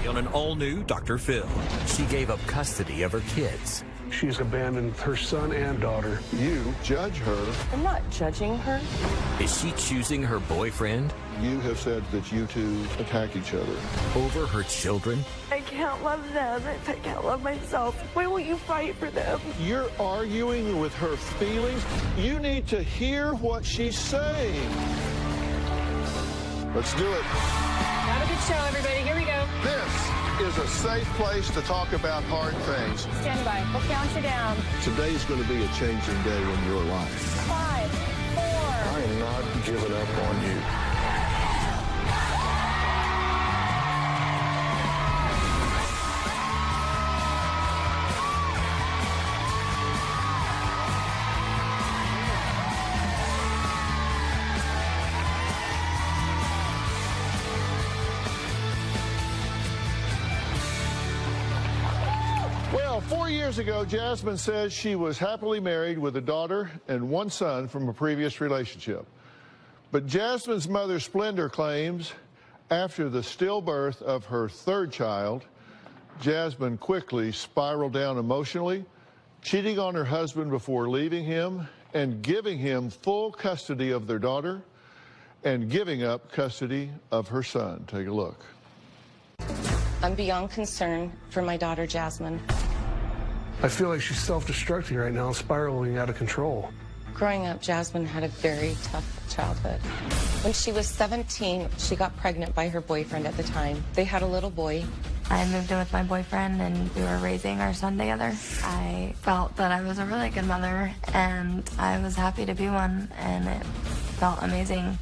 on an all-new Dr. Phil. She gave up custody of her kids. She's abandoned her son and daughter. You judge her. I'm not judging her. Is she choosing her boyfriend You have said that you two attack each other. over her children? I can't love them if I can't love myself. Why won't you fight for them? You're arguing with her feelings. You need to hear what she's saying. Let's do it. Not a good show, everybody. Here we go. This is a safe place to talk about hard things. Stand by. We'll count you down. Today's going to be a changing day in your life. 5, 4. I am not giving up on you. Well, 4 years ago, Jasmine says she was happily married with a daughter and one son from a previous relationship. But Jasmine's mother, Splendor, claims after the stillbirth of her third child, Jasmine quickly spiraled down emotionally, cheating on her husband before leaving him and giving him full custody of their daughter and giving up custody of her son. Take a look. I'm beyond concern for my daughter, Jasmine. I feel like she's self-destructing right now, spiraling out of control. Growing up, Jasmine had a very tough childhood. When she was 17, she got pregnant by her boyfriend at the time. They had a little boy. I moved in with my boyfriend and we were raising our son together. I felt that I was a really good mother and I was happy to be one, and it felt amazing.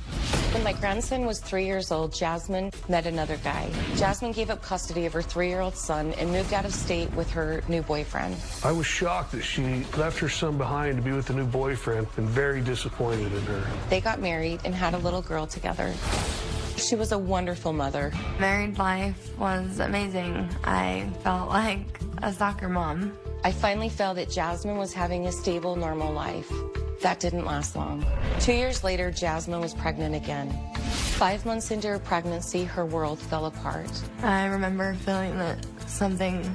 When my grandson was 3 years old, Jasmine met another guy. Jasmine gave up custody of her 3-year-old son and moved out of state with her new boyfriend. I was shocked that she left her son behind to be with a new boyfriend and very disappointed in her. They got married and had a little girl together. She was a wonderful mother. Married life was amazing. I felt like a soccer mom. I finally felt that Jasmine was having a stable, normal life. That didn't last long. 2 years later, Jasmine was pregnant again. 5 months into her pregnancy, her world fell apart. I remember feeling that something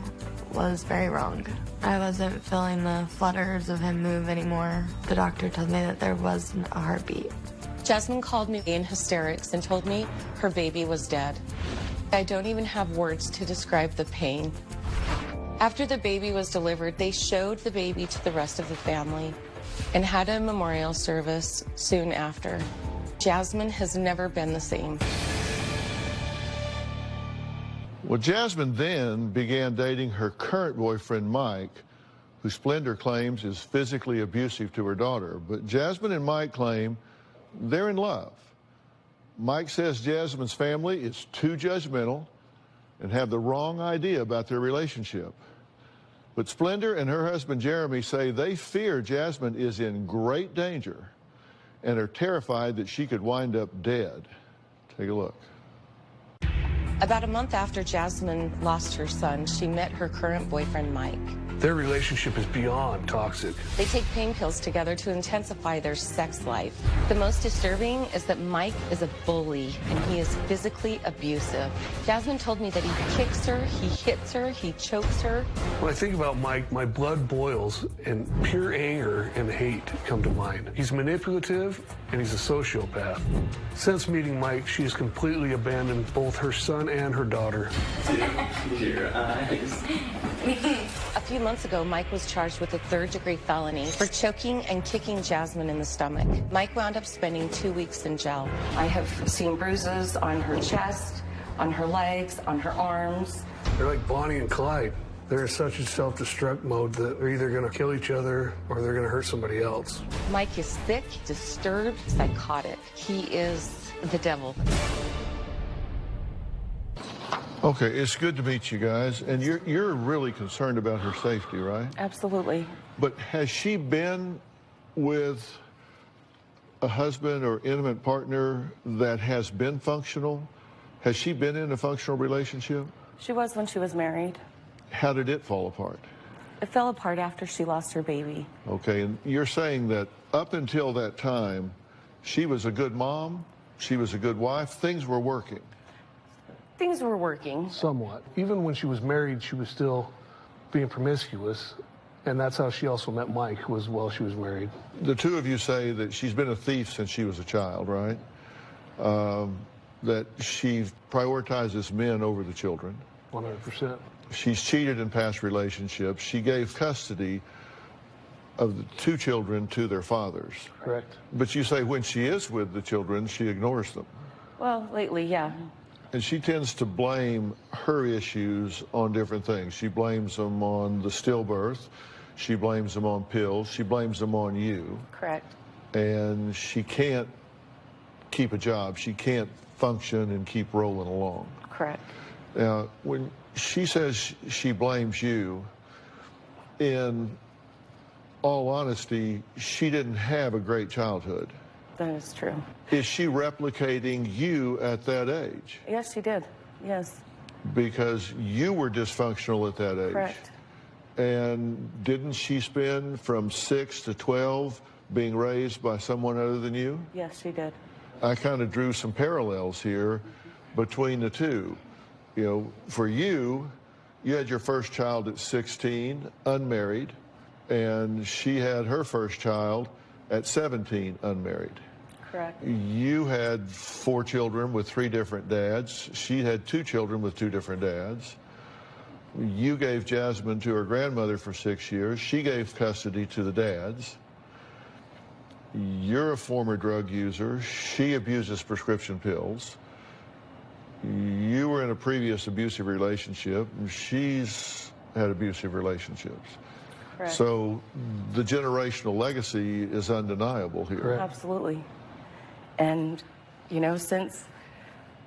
was very wrong. I wasn't feeling the flutters of him move anymore. The doctor told me that there wasn't a heartbeat. Jasmine called me in hysterics and told me her baby was dead. I don't even have words to describe the pain. After the baby was delivered, they showed the baby to the rest of the family and had a memorial service soon after. Jasmine has never been the same. Well, Jasmine then began dating her current boyfriend, Mike, who Splendor claims is physically abusive to her daughter. But Jasmine and Mike claim they're in love. Mike says Jasmine's family is too judgmental and have the wrong idea about their relationship. But Splendor and her husband Jeremy say they fear Jasmine is in great danger and are terrified that she could wind up dead. Take a look. About a month after Jasmine lost her son, she met her current boyfriend, Mike. Their relationship is beyond toxic. They take pain pills together to intensify their sex life. The most disturbing is that Mike is a bully and he is physically abusive. Jasmine told me that he kicks her, he hits her, he chokes her. When I think about Mike, my blood boils and pure anger and hate come to mind. He's manipulative and he's a sociopath. Since meeting Mike, she has completely abandoned both her son and her daughter. Your eyes. A few months ago, Mike was charged with a third-degree felony for choking and kicking Jasmine in the stomach. Mike wound up spending 2 weeks in jail. I have seen bruises on her chest, on her legs, on her arms. They're like Bonnie and Clyde. They're in such a self-destruct mode that they're either going to kill each other or they're going to hurt somebody else. Mike is sick, disturbed, psychotic. He is the devil. Okay, it's good to meet you guys. And you're really concerned about her safety, right? Absolutely. But has she been with a husband or intimate partner that has been functional? Has she been in a functional relationship? She was when she was married. How did it fall apart? It fell apart after she lost her baby. Okay, and you're saying that up until that time, she was a good mom, she was a good wife, things were working. Things were working. Somewhat. Even when she was married, she was still being promiscuous. And that's how she also met Mike, was while she was married. The two of you say that she's been a thief since she was a child, right? That she prioritizes men over the children. 100%. She's cheated in past relationships. She gave custody of the two children to their fathers. Correct. But you say when she is with the children, she ignores them. Well, lately, yeah. And she tends to blame her issues on different things. She blames them on the stillbirth. She blames them on pills. She blames them on you. Correct. And she can't keep a job. She can't function and keep rolling along. Correct. Now, when she says she blames you, in all honesty, she didn't have a great childhood. That is true. Is she replicating you at that age? Yes, she did. Yes. Because you were dysfunctional at that age. Correct. And didn't she spend from 6 to 12 being raised by someone other than you? Yes, she did. I kind of drew some parallels here between the two. You know, for you, you had your first child at 16, unmarried, and she had her first child at 17, unmarried. Correct. You had 4 children with 3 different dads. She had 2 children with 2 different dads. You gave Jasmine to her grandmother for 6 years. She gave custody to the dads. You're a former drug user. She abuses prescription pills. You were in a previous abusive relationship. She's had abusive relationships. Correct. So the generational legacy is undeniable here. Correct. Absolutely. And, you know, since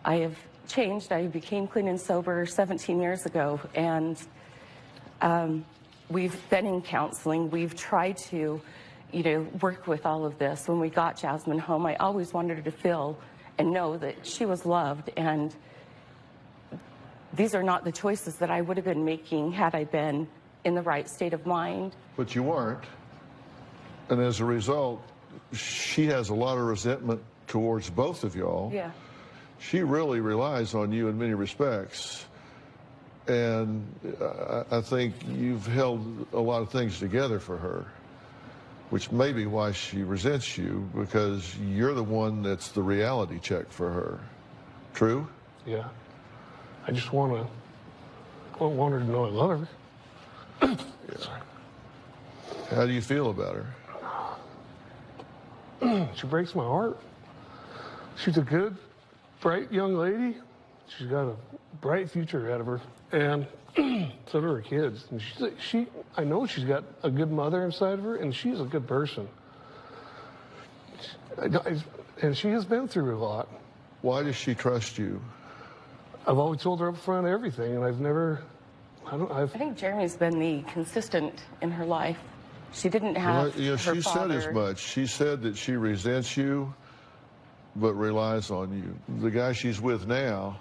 I have changed, I became clean and sober 17 years ago, and we've been in counseling. We've tried to, you know, work with all of this. When we got Jasmine home, I always wanted her to feel and know that she was loved, and these are not the choices that I would have been making had I been in the right state of mind. But you weren't. And as a result, she has a lot of resentment towards both of y'all. Yeah. She really relies on you in many respects. And I think you've held a lot of things together for her, which may be why she resents you, because you're the one that's the reality check for her. True? Yeah. I just want her to know I love her. Sorry. How do you feel about her? She breaks my heart. She's a good, bright young lady. She's got a bright future ahead of her, and so do her kids. And I know she's got a good mother inside of her, and she's a good person. And she has been through a lot. Why does she trust you? I've always told her up front everything, and I think Jeremy's been the consistent in her life. She didn't have You know, her she father. said as much. She said that she resents you, but relies on you. The guy she's with now,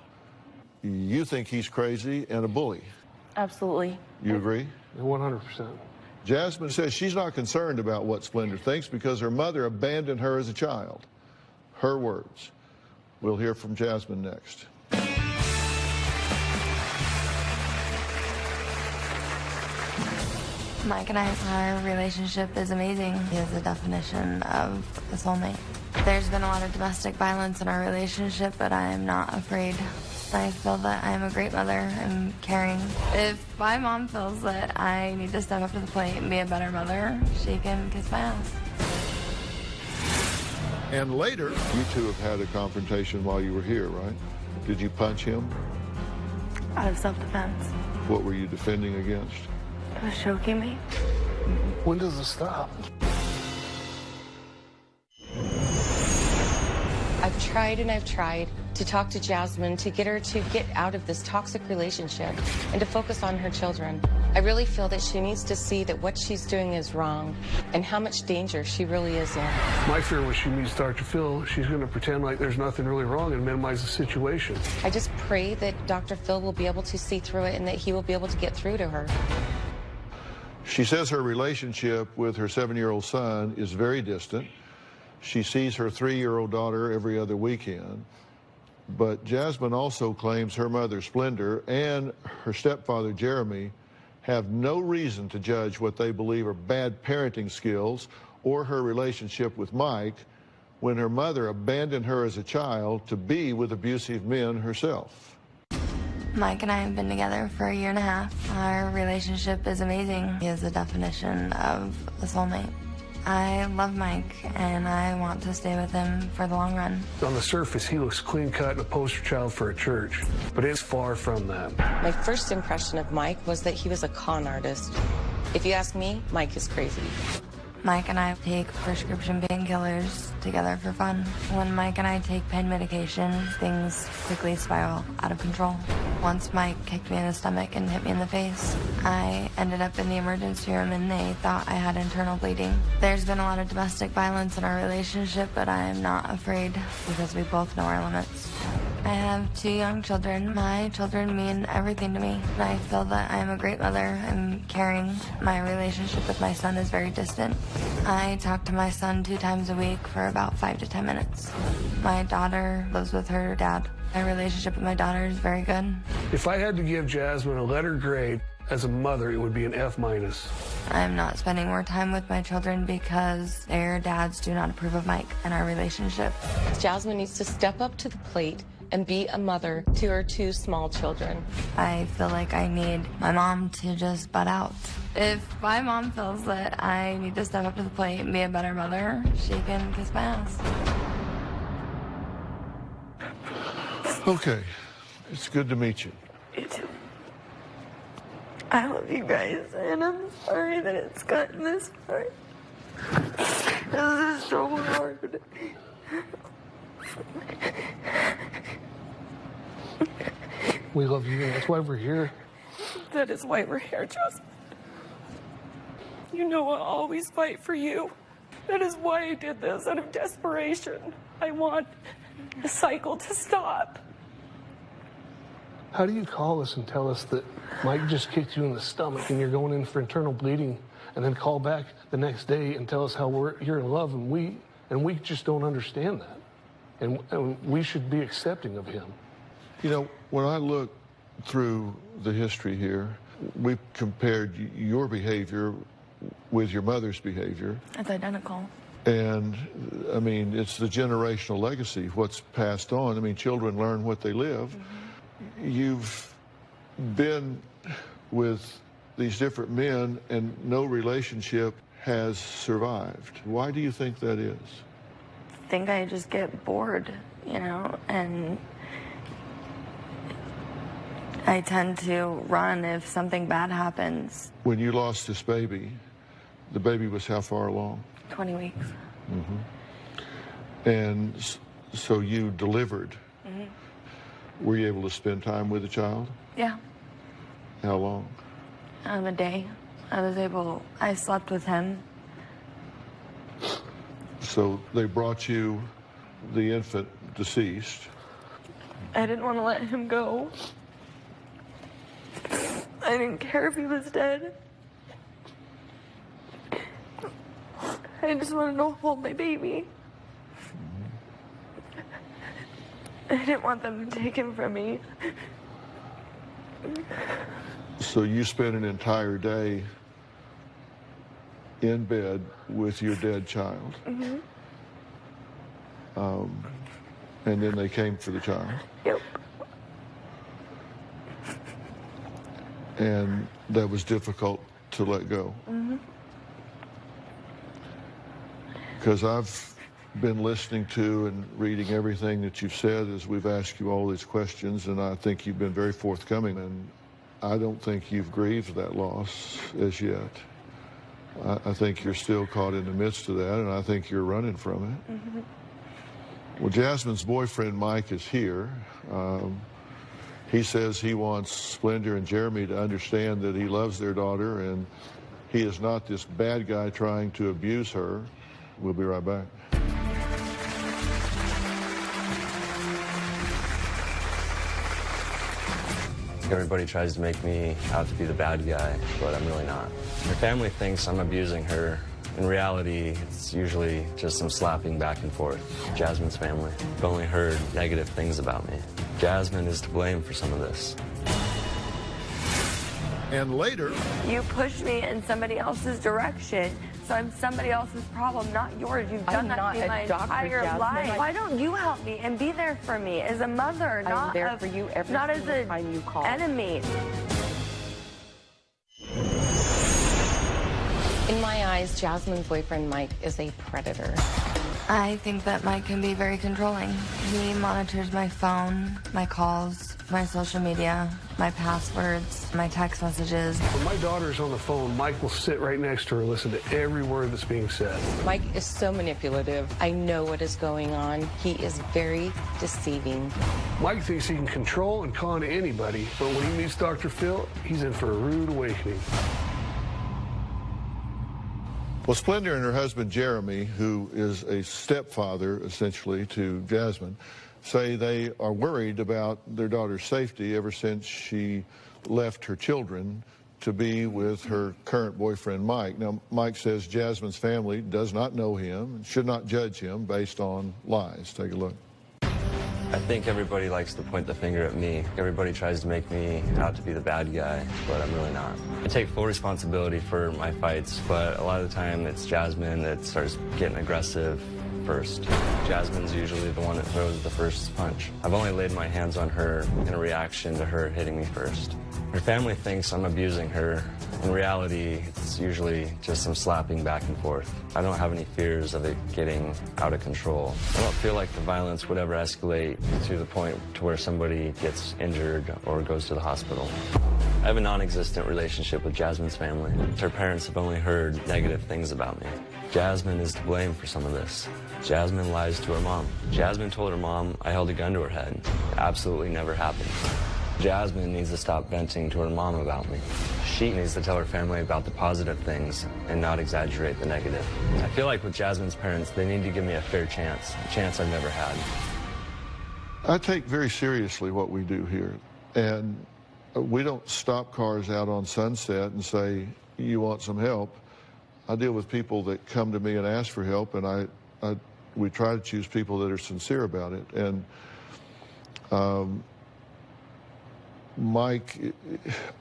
you think he's crazy and a bully. Absolutely. You agree? 100%. Jasmine says she's not concerned about what Splendor thinks because her mother abandoned her as a child. Her words. We'll hear from Jasmine next. Mike and our relationship is amazing. He is the definition of a soulmate. There's been a lot of domestic violence in our relationship, but I am not afraid. I feel that I am a great mother and caring. If my mom feels that I need to step up to the plate and be a better mother, she can kiss my ass. And later, you two have had a confrontation while you were here, right? Did you punch him? Out of self-defense. What were you defending against? He was choking me. When does it stop? I've tried and I've tried to talk to Jasmine to get her to get out of this toxic relationship and to focus on her children. I really feel that she needs to see that what she's doing is wrong and how much danger she really is in. My fear when she meets Dr. Phil, she's going to pretend like there's nothing really wrong and minimize the situation. I just pray that Dr. Phil will be able to see through it and that he will be able to get through to her. She says her relationship with her 7-year-old son is very distant. She sees her 3-year-old daughter every other weekend. But Jasmine also claims her mother, Splendor, and her stepfather, Jeremy, have no reason to judge what they believe are bad parenting skills or her relationship with Mike when her mother abandoned her as a child to be with abusive men herself. Mike and I have been together for 1.5 years. Our relationship is amazing. He is the definition of a soulmate. I love Mike, and I want to stay with him for the long run. On the surface, he looks clean-cut and a poster child for a church, but it's far from that. My first impression of Mike was that he was a con artist. If you ask me, Mike is crazy. Mike and I take prescription painkillers together for fun. When Mike and I take pain medication, things quickly spiral out of control. Once Mike kicked me in the stomach and hit me in the face, I ended up in the emergency room and they thought I had internal bleeding. There's been a lot of domestic violence in our relationship, but I am not afraid because we both know our limits. I have 2 young children. My children mean everything to me. I feel that I am a great mother. I'm caring. My relationship with my son is very distant. I talk to my son 2 times a week for about 5 to 10 minutes. My daughter lives with her dad. My relationship with my daughter is very good. If I had to give Jasmine a letter grade as a mother, it would be an F-. I'm not spending more time with my children because their dads do not approve of Mike and our relationship. Jasmine needs to step up to the plate and be a mother to her 2 small children. I feel like I need my mom to just butt out. If my mom feels that I need to step up to the plate and be a better mother, she can kiss my ass. Okay, it's good to meet you. You too. I love you guys, and I'm sorry that it's gotten this far. This is so hard. We love you, and that's why we're here. That is why we're here, Jasmine. You know I'll always fight for you. That is why I did this, out of desperation. I want the cycle to stop. How do you call us and tell us that Mike just kicked you in the stomach and you're going in for internal bleeding, and then call back the next day and tell us how you're in love, and we just don't understand that, and we should be accepting of him. You know, when I look through the history here, we've compared your behavior with your mother's behavior. It's identical. And, I mean, it's the generational legacy, what's passed on. I mean, children learn what they live. Mm-hmm. You've been with these different men, and no relationship has survived. Why do you think that is? I think I just get bored, you know, and I tend to run if something bad happens. When you lost this baby, the baby was how far along? 20 weeks. Mm-hmm. And so you delivered. Mm-hmm. Were you able to spend time with the child? Yeah. How long? A day. I slept with him. So they brought you the infant deceased. I didn't want to let him go. I didn't care if he was dead. I just wanted to hold my baby. I didn't want them to take him from me. So you spent an entire day in bed with your dead child. Mm-hmm. And then they came for the child. Yep. And that was difficult to let go. Mm-hmm. Because I've been listening to and reading everything that you've said as we've asked you all these questions, and I think you've been very forthcoming, and I don't think you've grieved that loss as yet. I think you're still caught in the midst of that, and I think you're running from it. Mm-hmm. Well, Jasmine's boyfriend, Mike, is here. He says he wants Splendor and Jeremy to understand that he loves their daughter, and he is not this bad guy trying to abuse her. We'll be right back. Everybody tries to make me out to be the bad guy, but I'm really not. Her family thinks I'm abusing her In reality, it's usually just some slapping back and forth. Jasmine's family have only heard negative things about me. Jasmine is to blame for some of this. And later, You pushed me in somebody else's direction, so I'm somebody else's problem, not yours. You've done that to me my entire life. Why don't you help me and be there for me as a mother, not there for you every not as single an time you call. enemy? In my eyes, Jasmine's boyfriend, Mike, is a predator. I think that Mike can be very controlling. He monitors my phone, my calls, my social media, my passwords, my text messages. When my daughter's on the phone, Mike will sit right next to her and listen to every word that's being said. Mike is so manipulative. I know what is going on. He is very deceiving. Mike thinks he can control and con anybody, but when he meets Dr. Phil, he's in for a rude awakening. well, Splendor and her husband Jeremy, who is a stepfather essentially to Jasmine, say they are worried about their daughter's safety ever since she left her children to be with her current boyfriend, Mike. Now, Mike says Jasmine's family does not know him and should not judge him based on lies. Take a look. I think everybody likes to point the finger at me. Everybody tries to make me out to be the bad guy, but I'm really not. I take full responsibility for my fights, but a lot of the time it's Jasmine that starts getting aggressive first. Jasmine's usually the one that throws the first punch. I've only laid my hands on her in a reaction to her hitting me first. Her family thinks I'm abusing her. In reality, it's usually just some slapping back and forth. I don't have any fears of it getting out of control. I don't feel like the violence would ever escalate to the point to where somebody gets injured or goes to the hospital. I have a non-existent relationship with Jasmine's family. Her parents have only heard negative things about me. Jasmine is to blame for some of this. Jasmine lies to her mom. Jasmine told her mom I held a gun to her head. It absolutely never happened. Jasmine needs to stop venting to her mom about me. She needs to tell her family about the positive things and not exaggerate the negative. I feel like with Jasmine's parents, they need to give me a fair chance, a chance I've never had. I take very seriously what we do here, and we don't stop cars out on Sunset and say, you want some help. I deal with people that come to me and ask for help, and we try to choose people that are sincere about it. And Mike,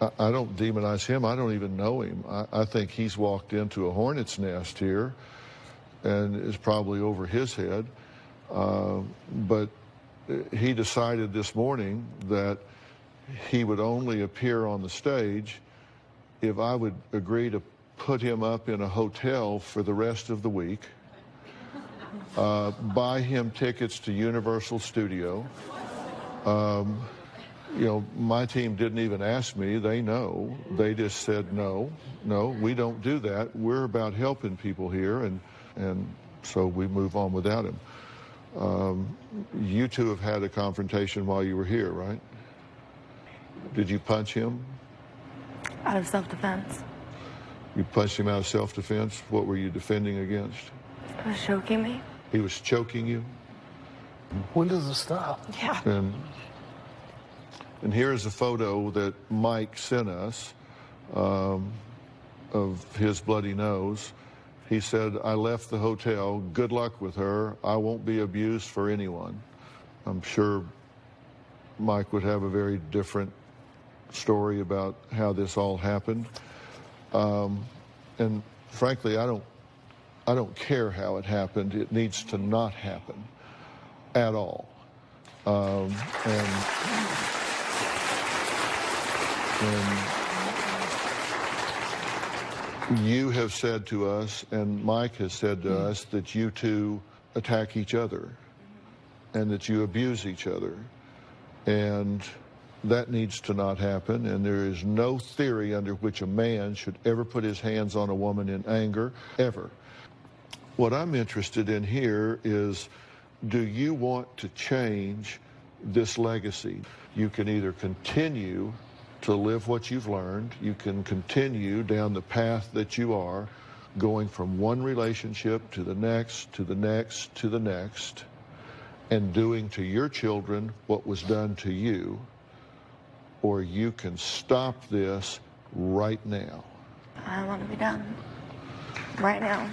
I don't demonize him. I don't even know him. I think he's walked into a hornet's nest here and is probably over his head. But he decided this morning that he would only appear on the stage if I would agree to put him up in a hotel for the rest of the week, buy him tickets to Universal Studio. You know, my team didn't even ask me. They know. They just said, no, we don't do that. We're about helping people here, and so we move on without him. You two have had a confrontation while you were here, right? Did you punch him? Out of self-defense. You punched him out of self-defense? What were you defending against? He was choking me. He was choking you? When does it stop? Yeah. And here is a photo that Mike sent us of his bloody nose. He said, I left the hotel. Good luck with her. I won't be abused for anyone. I'm sure Mike would have a very different story about how this all happened. And frankly, I don't care how it happened. It needs to not happen at all. And you have said to us, and Mike has said to us, that you two attack each other and that you abuse each other. And that needs to not happen, and there is no theory under which a man should ever put his hands on a woman in anger, ever. What I'm interested in here is, do you want to change this legacy? You can either continue to live what you've learned, you can continue down the path that you are, going from one relationship to the next, to the next, to the next, and doing to your children what was done to you, or you can stop this right now. I want to be done. right now.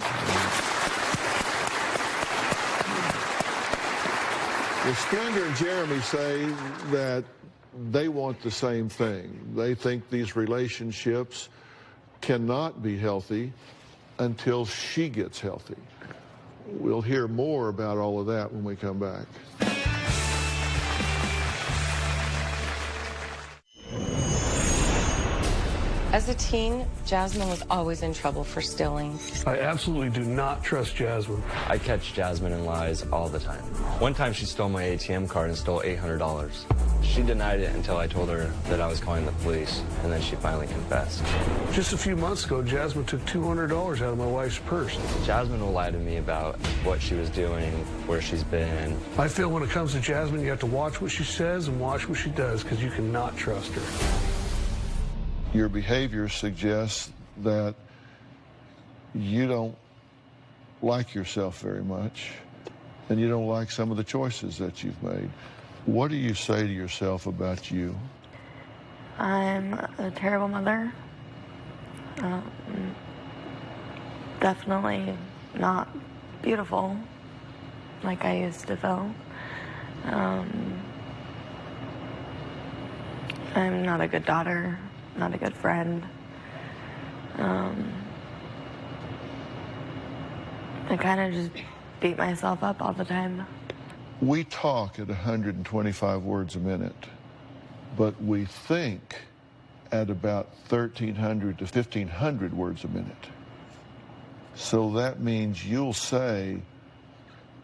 Well, Splendor and Jeremy say that they want the same thing. They think these relationships cannot be healthy until she gets healthy. We'll hear more about all of that when we come back. As a teen, Jasmine was always in trouble for stealing. I absolutely do not trust Jasmine. I catch Jasmine in lies all the time. One time she stole my ATM card and stole $800. She denied it until I told her that I was calling the police, and then she finally confessed. Just a few months ago, Jasmine took $200 out of my wife's purse. Jasmine will lie to me about what she was doing, where she's been. I feel when it comes to Jasmine, you have to watch what she says and watch what she does, because you cannot trust her. Your behavior suggests that you don't like yourself very much, and you don't like some of the choices that you've made. What do you say to yourself about you? I'm a terrible mother. Definitely not beautiful like I used to feel. I'm not a good daughter, not a good friend. I kind of just beat myself up all the time. We talk at 125 words a minute, but we think at about 1,300 to 1,500 words a minute. So that means you'll say,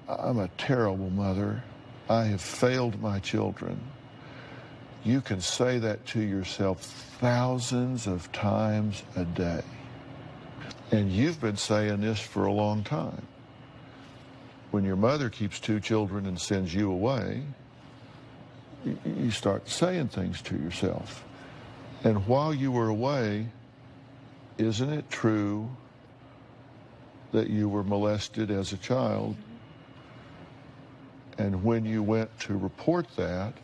I'm a terrible mother. I have failed my children. You can say that to yourself thousands of times a day. And you've been saying this for a long time. When your mother keeps 2 children and sends you away, you start saying things to yourself. And while you were away, isn't it true that you were molested as a child? And when you went to report that,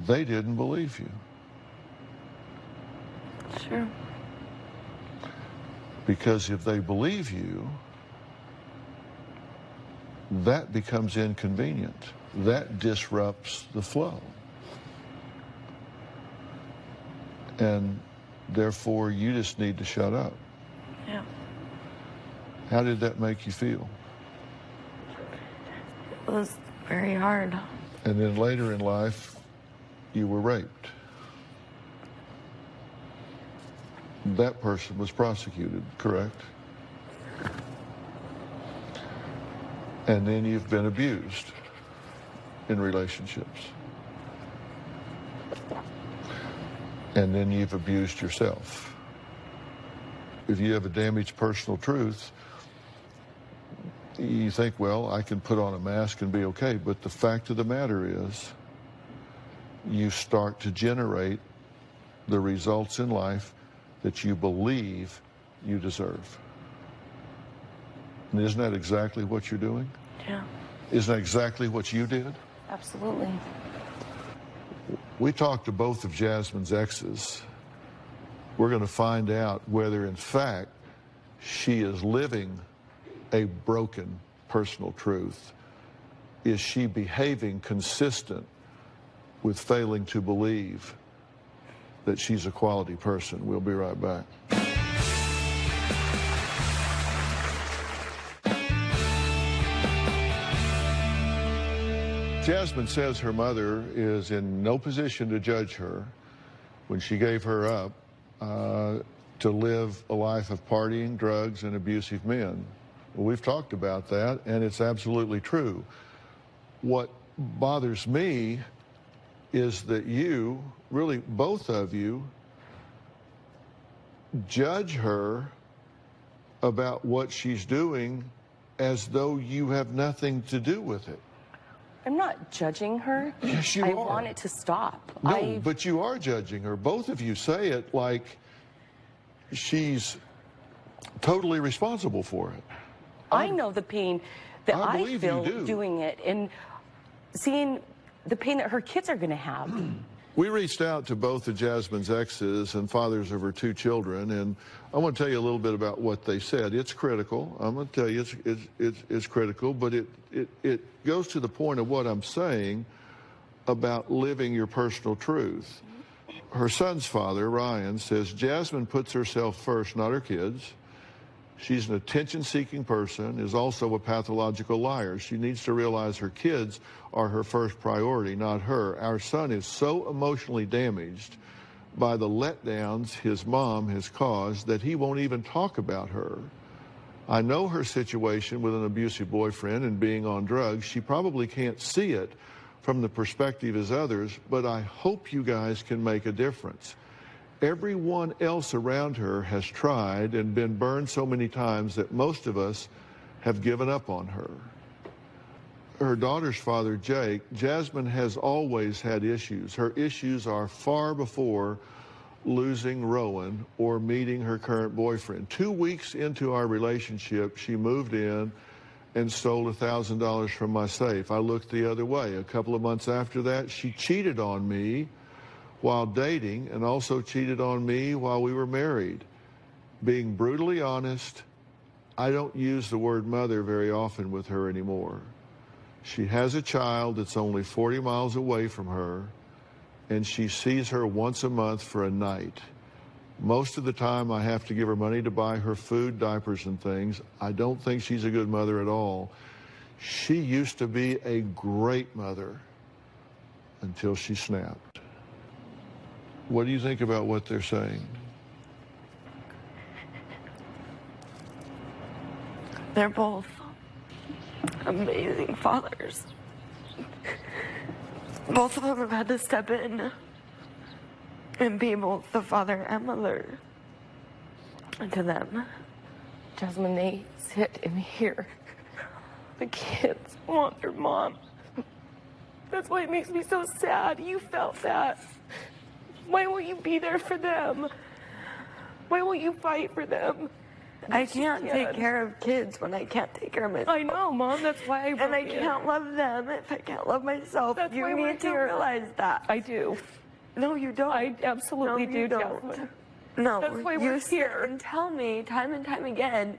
they didn't believe you. Sure. Because if they believe you, that becomes inconvenient. That disrupts the flow. And therefore, you just need to shut up. Yeah. How did that make you feel? It was very hard. And then later in life, you were raped. That person was prosecuted, correct? And then you've been abused in relationships. And then you've abused yourself. If you have a damaged personal truth, you think, well, I can put on a mask and be okay. But the fact of the matter is, you start to generate the results in life that you believe you deserve. And isn't that exactly what you're doing? Yeah. Isn't that exactly what you did? Absolutely. We talked to both of Jasmine's exes. We're going to find out whether, in fact, she is living a broken personal truth. Is she behaving consistent with failing to believe that she's a quality person? We'll be right back. Jasmine says her mother is in no position to judge her when she gave her up to live a life of partying, drugs, and abusive men. Well, we've talked about that, and it's absolutely true. What bothers me is that you, really both of you, judge her about what she's doing as though you have nothing to do with it. I'm not judging her. Yes, you I are. want it to stop. No, but you are judging her. Both of you say it like she's totally responsible for it. I know the pain that I I believe feel you do. doing it and seeing the pain that her kids are going to have. We reached out to both of Jasmine's exes and fathers of her 2 children, and I want to tell you a little bit about what they said. It's critical. I'm going to tell you it's critical, but it goes to the point of what I'm saying about living your personal truth. Her son's father, Ryan, says Jasmine puts herself first, not her kids. She's an attention-seeking person, is also a pathological liar. She needs to realize her kids are her first priority, not her. Our son is so emotionally damaged by the letdowns his mom has caused that he won't even talk about her. I know her situation with an abusive boyfriend and being on drugs. She probably can't see it from the perspective as others, but I hope you guys can make a difference. Everyone else around her has tried and been burned so many times that most of us have given up on her. Her daughter's father, Jake, Jasmine has always had issues. Her issues are far before losing Rowan or meeting her current boyfriend. 2 weeks into our relationship, she moved in and stole $1,000 from my safe. I looked the other way. A couple of months after that, she cheated on me while dating and also cheated on me while we were married. Being brutally honest, I don't use the word mother very often with her anymore. She has a child that's only 40 miles away from her, and she sees her once a month for a night. Most of the time I have to give her money to buy her food, diapers, and things. I don't think she's a good mother at all. She used to be a great mother until she snapped. What do you think about what they're saying? They're both amazing fathers. Both of them have had to step in and be both the father and mother to them. Jasmine, they sit in here. The kids want their mom. That's why it makes me so sad. You felt that. Why won't you be there for them? Why won't you fight for them? I can't take care of kids when I can't take care of myself. I know, Mom. That's why I And I can't love them if I can't love myself. That's You why we're need to here. realize that. I do. No, you don't. I absolutely No, do, you don't. Jasmine. No, That's why you we're sit here. and tell me time and time again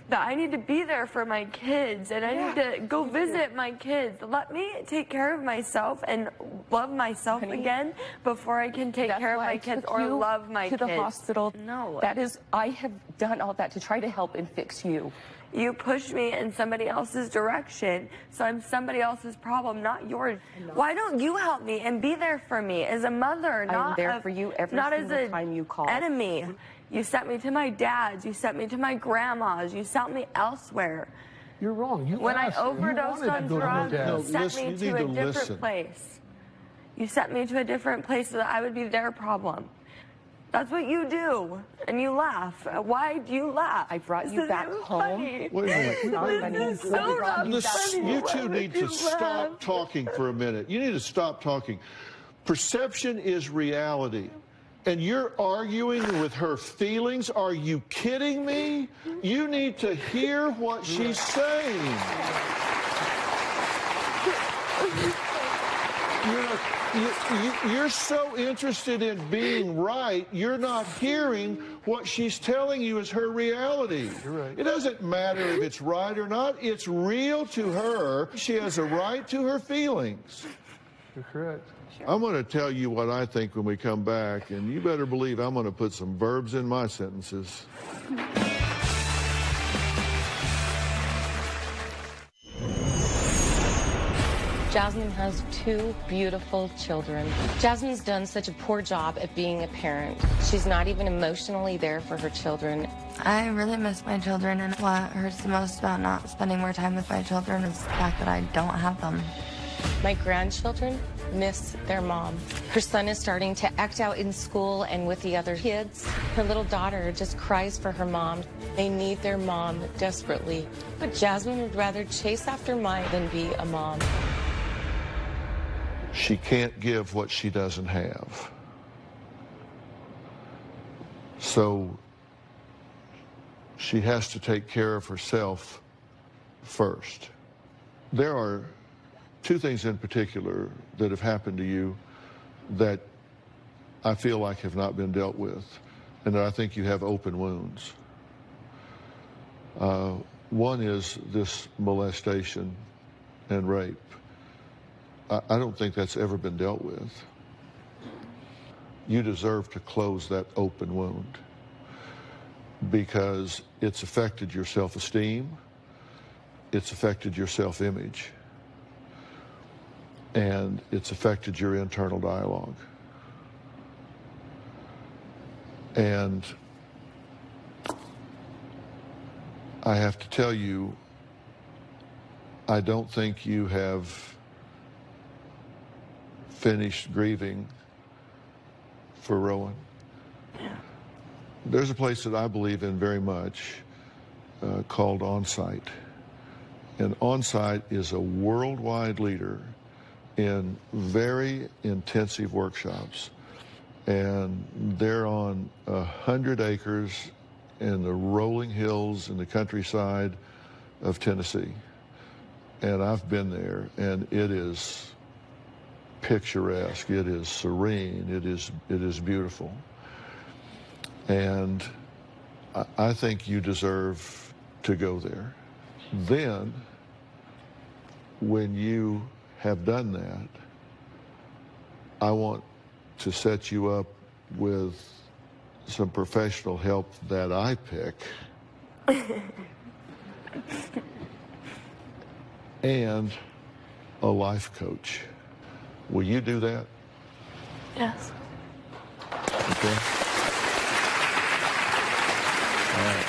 that I need to be there for my kids and I need to go visit my kids. Let me take care of myself and love myself again before I can take care of my kids or love my kids. To the hospital. No. That is, I have done all that to try to help and fix you. You pushed me in somebody else's direction, so I'm somebody else's problem, not yours. Why don't you help me and be there for me as a mother, not there for you every not as single a time you call. enemy? You sent me to my dad's, you sent me to my grandma's, you sent me elsewhere. You're wrong. You When I asked her. You overdosed wanted to on go to my drugs, dad. you No, sent listen, me you to need a to different listen. place. You sent me to a different place so that I would be their problem. That's what you do, and you laugh. Why do you laugh? I brought you This back isn't home. funny. Wait a minute. It's not funny. This is I so brought not you back Listen, funny. you Why two would need to you stop laugh? talking for a minute. You need to stop talking. Perception is reality. And you're arguing with her feelings? Are you kidding me? You need to hear what she's saying. You're so interested in being right, you're not hearing what she's telling you is her reality. You're right. It doesn't matter if it's right or not. It's real to her. She has a right to her feelings. You're correct. I'm going to tell you what I think when we come back, and you better believe I'm going to put some verbs in my sentences. Jasmine has 2 beautiful children. Jasmine's done such a poor job at being a parent. She's not even emotionally there for her children. I really miss my children, and what hurts the most about not spending more time with my children is the fact that I don't have them. My grandchildren miss their mom. Her son is starting to act out in school and with the other kids. Her little daughter just cries for her mom. They need their mom desperately. But Jasmine would rather chase after mine than be a mom. She can't give what she doesn't have. So she has to take care of herself first. There are 2 things in particular that have happened to you that I feel like have not been dealt with, and that I think you have open wounds. One is this molestation and rape. I don't think that's ever been dealt with. You deserve to close that open wound because it's affected your self-esteem, it's affected your self-image, and it's affected your internal dialogue. And I have to tell you, I don't think you have finished grieving for Rowan. Yeah. There's a place that I believe in very much called Onsite. And Onsite is a worldwide leader in very intensive workshops. And they're on 100 acres in the rolling hills in the countryside of Tennessee. And I've been there, and it is picturesque, it is serene, it is beautiful. And I think you deserve to go there. Then, when you have done that, I want to set you up with some professional help that I pick. And a life coach. Will you do that? Yes. Okay. All right.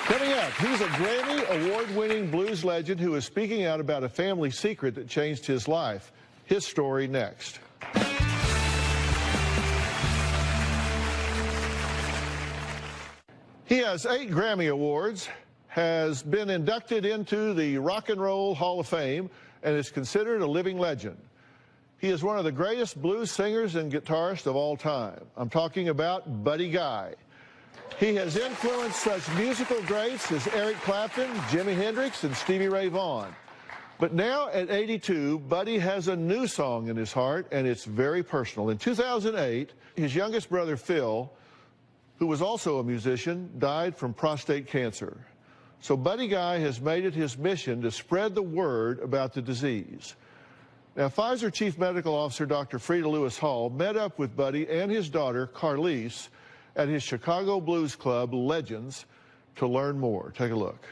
Coming up, he's a Grammy award-winning blues legend who is speaking out about a family secret that changed his life. His story next. He has 8 Grammy Awards, has been inducted into the Rock and Roll Hall of Fame, and is considered a living legend. He is one of the greatest blues singers and guitarists of all time. I'm talking about Buddy Guy. He has influenced such musical greats as Eric Clapton, Jimi Hendrix, and Stevie Ray Vaughan. But now at 82, Buddy has a new song in his heart, and it's very personal. In 2008, his youngest brother, Phil, who was also a musician, died from prostate cancer. So Buddy Guy has made it his mission to spread the word about the disease. Now, Pfizer Chief Medical Officer Dr. Frida Lewis Hall met up with Buddy and his daughter, Carlise, at his Chicago Blues Club, Legends, to learn more. Take a look.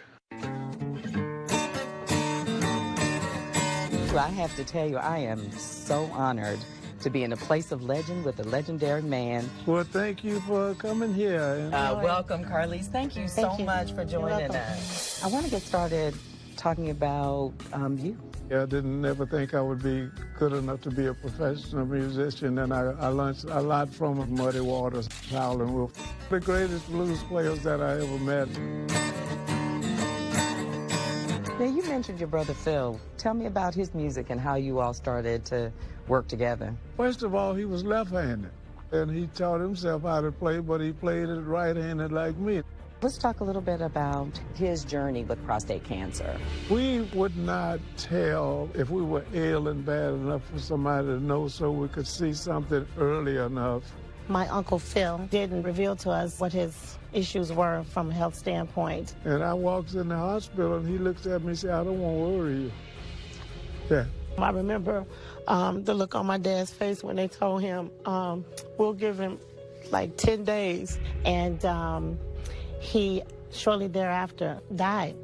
Well, I have to tell you, I am so honored to be in a place of legend with a legendary man. Well, thank you for coming here. Welcome, Carlise. Thank you so much for joining us. I want to get started talking about you. I didn't never think I would be good enough to be a professional musician, and I learned a lot from Muddy Waters, Howlin' Wolf, the greatest blues players that I ever met. Now, you mentioned your brother Phil. Tell me about his music and how you all started to work together. First of all, he was left-handed, and he taught himself how to play, but he played it right-handed like me. Let's talk a little bit about his journey with prostate cancer. We would not tell if we were ill and bad enough for somebody to know, so we could see something early enough. My Uncle Phil didn't reveal to us what his issues were from a health standpoint. And I walked in the hospital, and he looked at me and said, "I don't want to worry you." Yeah. I remember the look on my dad's face when they told him, we'll give him like 10 days. And he shortly thereafter died.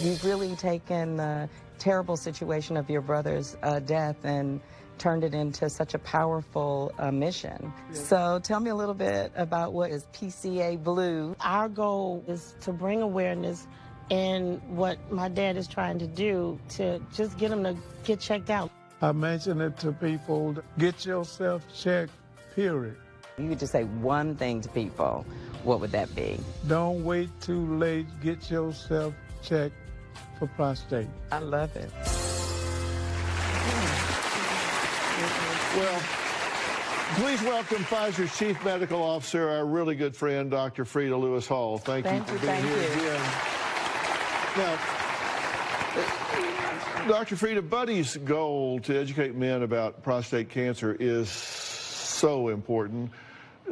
You've really taken the terrible situation of your brother's death and turned it into such a powerful mission. Yes. So tell me a little bit about what is PCA Blue. Our goal is to bring awareness in what my dad is trying to do to just get him to get checked out. I mention it to people, get yourself checked, period. You could just say one thing to people, what would that be? Don't wait too late, get yourself checked for prostate. I love it. Well, please welcome Pfizer's Chief Medical Officer, our really good friend, Dr. Frida Lewis Hall. Thank you for being here again. Now, Dr. Frida, Buddy's goal to educate men about prostate cancer is so important.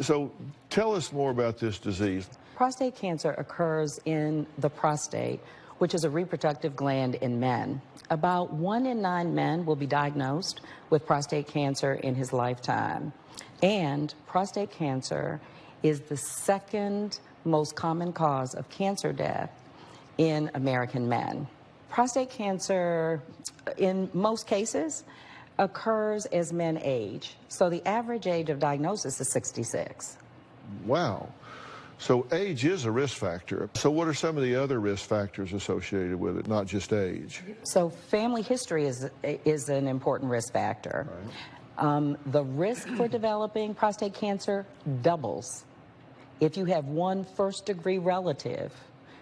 So tell us more about this disease. Prostate cancer occurs in the prostate, which is a reproductive gland in men. About 1 in 9 men will be diagnosed with prostate cancer in his lifetime. And prostate cancer is the second most common cause of cancer death in American men. Prostate cancer, in most cases, occurs as men age. So the average age of diagnosis is 66. Wow. So age is a risk factor. So what are some of the other risk factors associated with it, not just age? So family history is an important risk factor. Right. The risk for developing prostate cancer doubles if you have one first-degree relative,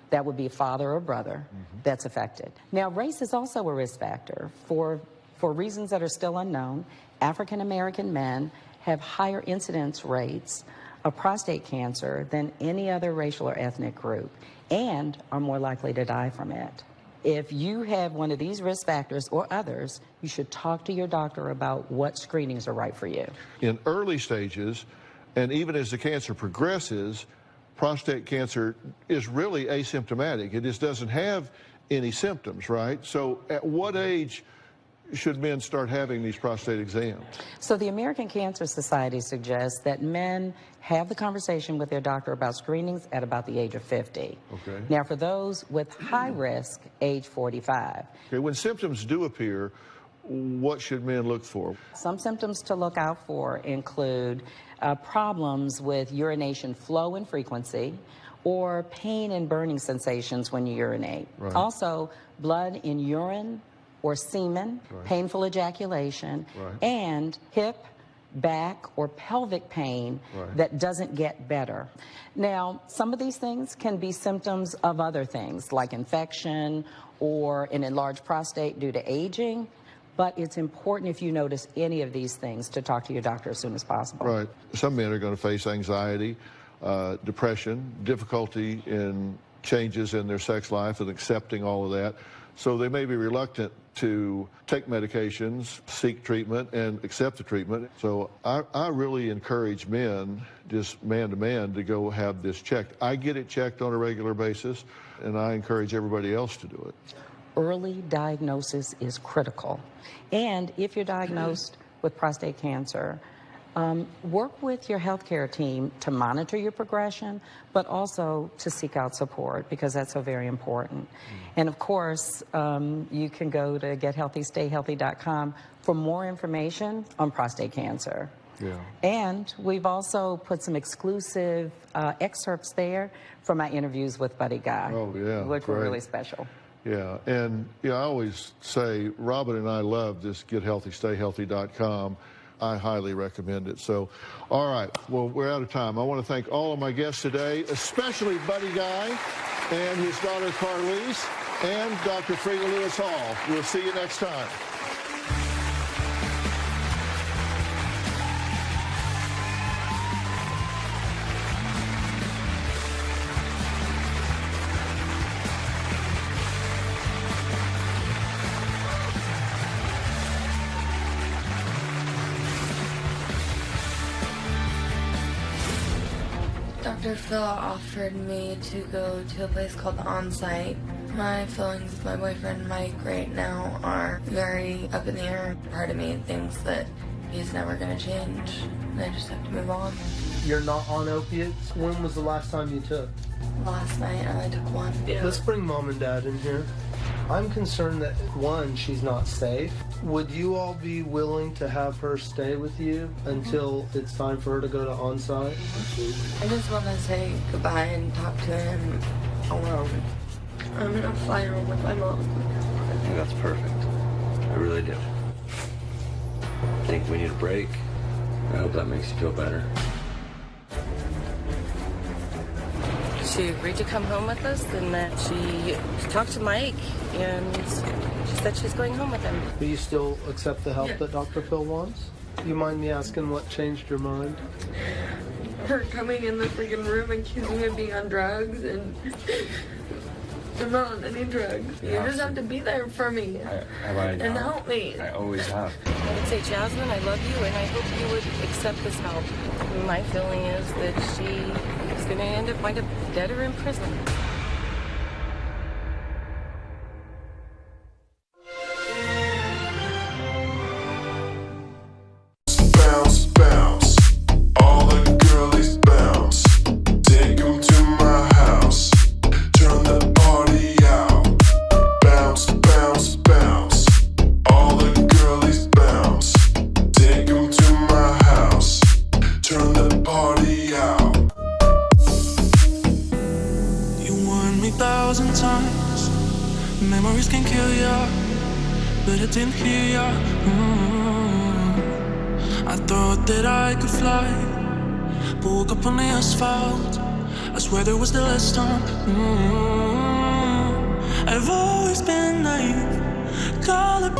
that would be a father or brother, that's affected. Now, race is also a risk factor. For reasons that are still unknown, African American men have higher incidence rates of prostate cancer than any other racial or ethnic group, and are more likely to die from it. If you have one of these risk factors or others, you should talk to your doctor about what screenings are right for you. In early stages, and even as the cancer progresses, prostate cancer is really asymptomatic. It just doesn't have any symptoms, right? So at what age should men start having these prostate exams? So the American Cancer Society suggests that men have the conversation with their doctor about screenings at about the age of 50. Okay. Now, for those with high risk, age 45. Okay, when symptoms do appear, what should men look for? Some symptoms to look out for include problems with urination flow and frequency, or pain and burning sensations when you urinate. Right. Also, blood in urine or semen, right. painful ejaculation, right. and hip, back, or pelvic pain right. that doesn't get better. Now, some of these things can be symptoms of other things, like infection or an enlarged prostate due to aging, but it's important if you notice any of these things to talk to your doctor as soon as possible. Right. Some men are going to face anxiety, depression, difficulty in changes in their sex life and accepting all of that. So they may be reluctant to take medications, seek treatment, and accept the treatment. So I really encourage men, just man to man, to go have this checked. I get it checked on a regular basis, and I encourage everybody else to do it. Early diagnosis is critical. And if you're diagnosed with prostate cancer, work with your healthcare team to monitor your progression, but also to seek out support, because that's so very important. And of course, you can go to gethealthystayhealthy.com for more information on prostate cancer. Yeah. And we've also put some exclusive excerpts there from my interviews with Buddy Guy, which were really special. Yeah, and I always say, Robin and I love this gethealthystayhealthy.com. I highly recommend it. So, all right, well, we're out of time. I want to thank all of my guests today, especially Buddy Guy and his daughter Carlise and Dr. Freda Lewis Hall. We'll see you next time. Dr. Phil offered me to go to a place called The On-Site. My feelings with my boyfriend Mike right now are very up in the air. Part of me thinks that he's never going to change, and I just have to move on. You're not on opiates? When was the last time you took? Last night I took one. Let's bring Mom and Dad in here. I'm concerned that, one, she's not safe. Would you all be willing to have her stay with you until it's time for her to go to On-Site? I just want to say goodbye and talk to him alone. I'm going to fly home with my mom. I think that's perfect. I really do. I think we need a break. I hope that makes you feel better. She agreed to come home with us, and that she talked to Mike, and she said she's going home with him. Do you still accept the help that Dr. Phil wants? You mind me asking what changed your mind? Her coming in the freaking room accusing me of being on drugs, and I'm not on any drugs. You just have to be there for me and help me. I always have. I would say, Jasmine, I love you, and I hope you would accept this help. My feeling is that she is going to end up either dead or in prison. Bounce, bounce, all the girlies bounce. Take 'em to my house, turn the party out. Bounce, bounce, bounce, all the girlies bounce. Take 'em to my house, turn the party out. You warned me 1,000 times, memories can kill ya, but I didn't hear ya. I thought that I could fly, but woke up on the asphalt. I swear there was the last time. I've always been naive, call it